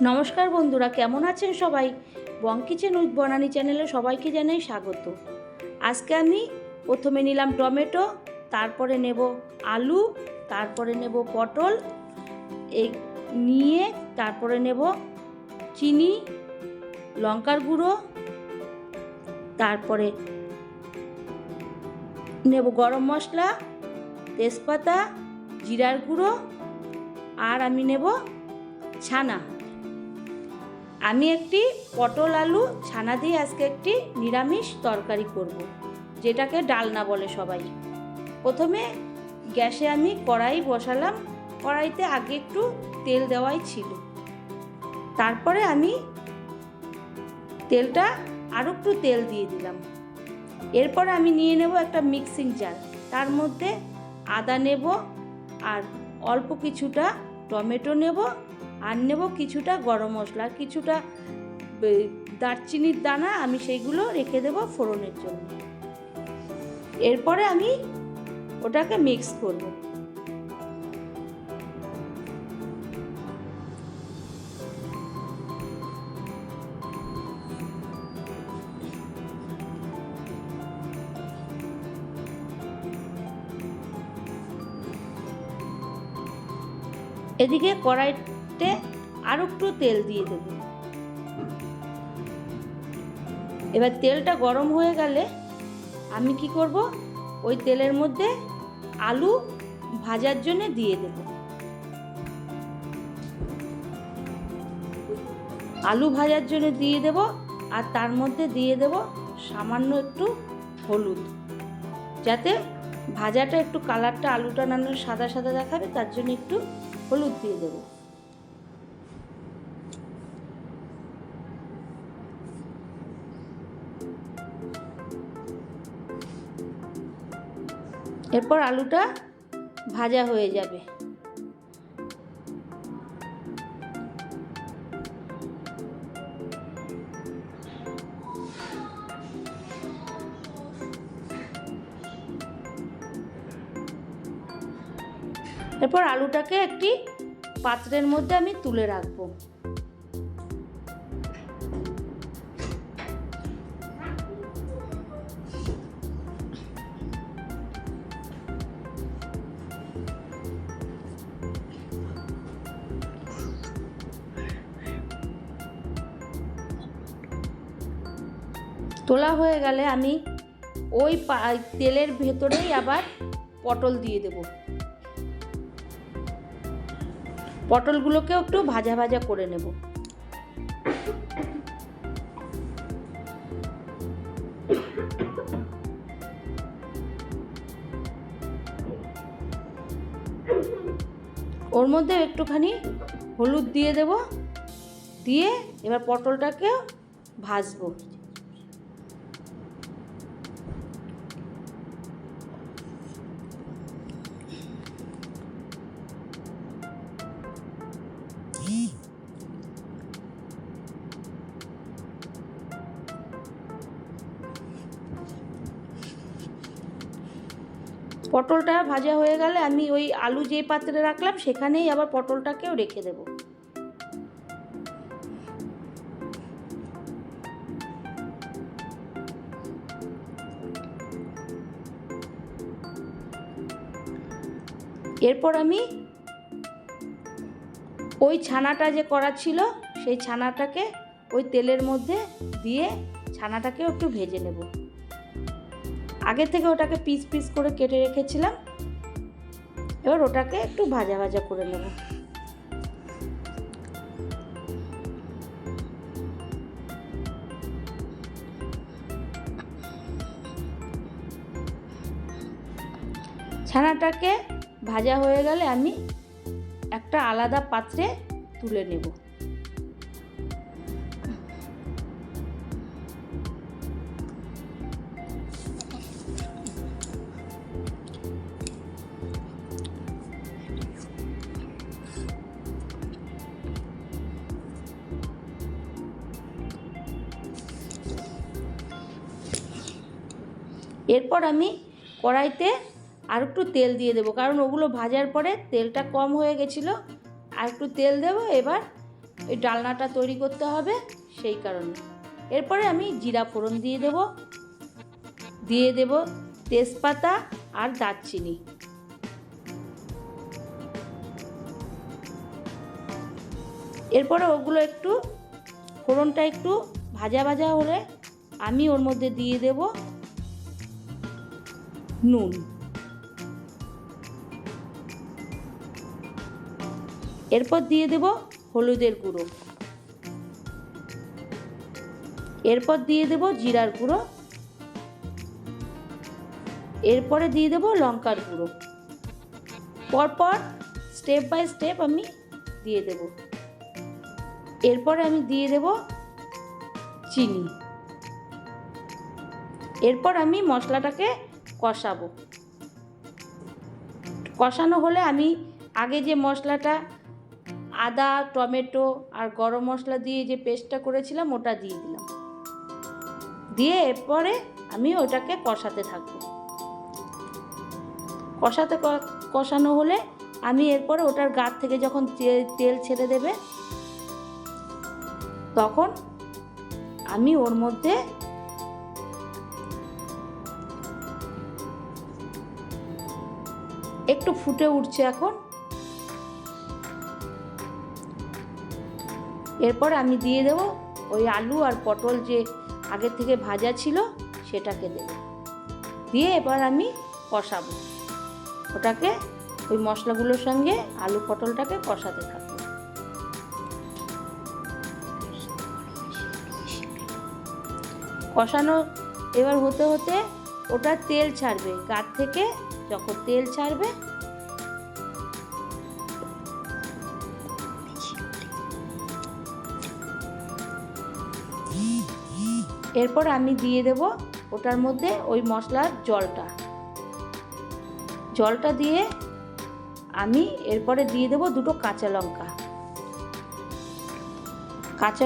নমস্কার বন্ধুরা, কেমন আছেন সবাই? বং কিচেন উইথ বনানী চ্যানেলে সবাইকে জানাই স্বাগত। আজকে আমি প্রথমে নিলাম টমেটো, তারপরে নেব আলু, তারপরে নেব পটল, এই নিয়ে তারপরে নেব চিনি, লঙ্কার গুঁড়ো, তারপরে নেব গরম মশলা, তেজপাতা, জিরার গুঁড়ো, আর আমি নেব ছানা। আমি একটি পটল আলু ছানা দিয়ে আজকে একটি নিরামিষ তরকারি করব, যেটাকে ডালনা বলে সবাই। প্রথমে গ্যাসে আমি কড়াই বসালাম। কড়াইতে আগে একটু তেল দেওয়াই ছিল। তারপরে আমি তেলটা আরও একটু তেল দিয়ে দিলাম। এরপর আমি নিয়ে নেব একটা মিক্সিং জার। তার মধ্যে আদা নেব, আর অল্প কিছুটা টমেটো নেব, আর নেব কিছুটা গরম মশলা, কিছুটা দারচিনির দানা, আমি সেইগুলো রেখে দেব ফোড়নের জন্য। এরপরে আমি ওটাকে মিক্স করব। এদিকে কড়াইতে আরও একটু তেল দিয়ে দেব। এবার তেলটা গরম হয়ে গেলে আমি কি করব, ওই তেলের মধ্যে আলু ভাজার জন্য দিয়ে দেব। আলু ভাজার জন্য দিয়ে দেব, আর তার মধ্যে দিয়ে দেব সামান্য একটু হলুদ, যাতে ভাজাটা একটু কালারটা আলুটা নানো সাদা সাদা দেখাবে, তার জন্য একটু হলুদ দিয়ে দেব। এরপর আলুটা ভাজা হয়ে যাবে। এরপর আলুটাকে একটি পাত্রের মধ্যে আমি তুলে রাখবো। তোলা হয়ে গেলে আমি ওই তেলের ভেতরেই আবার পটল দিয়ে দেব। পটলগুলোকেও একটু ভাজা ভাজা করে নেব। ওর মধ্যে একটুখানি হলুদ দিয়ে দেব, দিয়ে এবার পটলটাকেও ভাজবো। পটলটা ভাজা হয়ে গেলে আমি ওই আলু যে পাত্রে রাখলাম সেখানেই আবার পটলটাকেও রেখে দেব। এরপর আমি ওই ছানাটা যে করা ছিল সেই ছানাটাকে ওই তেলের মধ্যে দিয়ে ছানাটাকেও একটু ভেজে নেব। আগে থেকে ওটাকে পিস পিস করে কেটে রেখেছিলাম, এবার ওটাকে একটু ভাজা ভাজা করে নেব। ছানাটাকে ভাজা হয়ে গেলে আমি একটা আলাদা পাত্রে তুলে নেব। এরপর আমি কড়াইতে আর একটু তেল দিয়ে দেবো, কারণ ওগুলো ভাজার পরে তেলটা কম হয়ে গেছিলো। আর একটু তেল দেবো। এবার ওই ডালনাটা তৈরি করতে হবে, সেই কারণে। এরপরে আমি জিরা ফোড়ন দিয়ে দেব তেজপাতা আর দারচিনি। এরপরে ওগুলো একটু ফোড়নটা একটু ভাজা ভাজা হলে আমি ওর মধ্যে দিয়ে দেব নুন। এরপর দিয়ে দেব হলুদের গুঁড়ো। এরপর দিয়ে দেব জিরার গুঁড়ো। এরপরে দিয়ে দেব লঙ্কার গুঁড়ো। পরপর স্টেপ বাই স্টেপ আমি দিয়ে দেব। এরপরে আমি দিয়ে দেব চিনি। এরপর আমি মশলাটাকে কষাবো। কষানো হলে আমি আগে যে মশলাটা আদা, টমেটো আর গরম মশলা দিয়ে যে পেস্টটা করেছিলাম ওটা দিয়ে দিলাম। দিয়ে এরপরে আমি ওটাকে কষাতে থাকবো। কষানো হলে আমি এরপরে ওটার গা থেকে যখন তেল ছেড়ে দেবে তখন আমি ওর মধ্যে একটু ফুটে উঠছে এখন। এরপর আমি দিয়ে দেব ওই আলু আর পটল যে আগে থেকে ভাজা ছিল সেটাকে দেব। দিয়ে এবার আমি কষাবো ওটাকে, ওই মশলাগুলোর সঙ্গে আলু পটলটাকে কষাতে থাকবো। কষানো এবার হতে হতে ওটা তেল ছাড়বে, গাছ থেকে যখন তেল ছাড়বে এরপর আমি দিয়ে দেব ওটার মধ্যে ওই মশলার জলটা দিয়ে আমি এরপরে দিয়ে দেব দুটো কাঁচা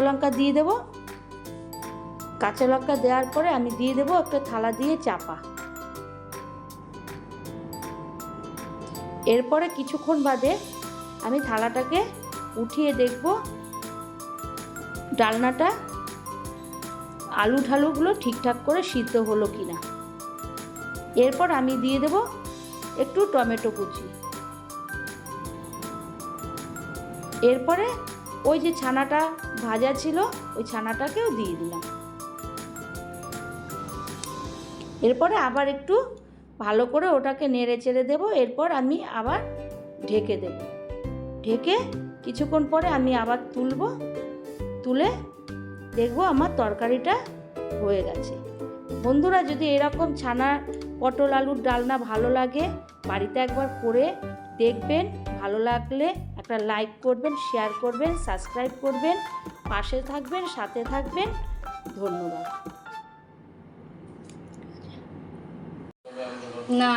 লঙ্কা দিয়ে দেব। কাঁচা লঙ্কা দেওয়ার পরে আমি দিয়ে দেব একটা থালা দিয়ে চাপা। এরপরে কিছুক্ষণ বাদে আমি থালাটাকে উঠিয়ে দেখব ডালনাটা আলু ঢালুগুলো ঠিকঠাক করে সিদ্ধ হলো কিনা। এরপর আমি দিয়ে দেব একটু টমেটো কুচি। এরপরে ওই যে ছানাটা ভাজা ছিল ওই ছানাটাকেও দিয়ে দিলাম। এরপরে আবার একটু ভালো করে ওটাকে নেড়ে চেড়ে দেবো। এরপর আমি আবার ঢেকে দেব। ঢেকে কিছুক্ষণ পরে আমি আবার তুলে দেখবো আমার তরকারিটা হয়ে গেছে। বন্ধুরা, যদি এরকম ছানা পটল আলুর ডালনা ভালো লাগে বাড়িতে একবার করে দেখবেন। ভালো লাগলে একটা লাইক করবেন, শেয়ার করবেন, সাবস্ক্রাইব করবেন, পাশে থাকবেন, সাথে থাকবেন। ধন্যবাদ। না।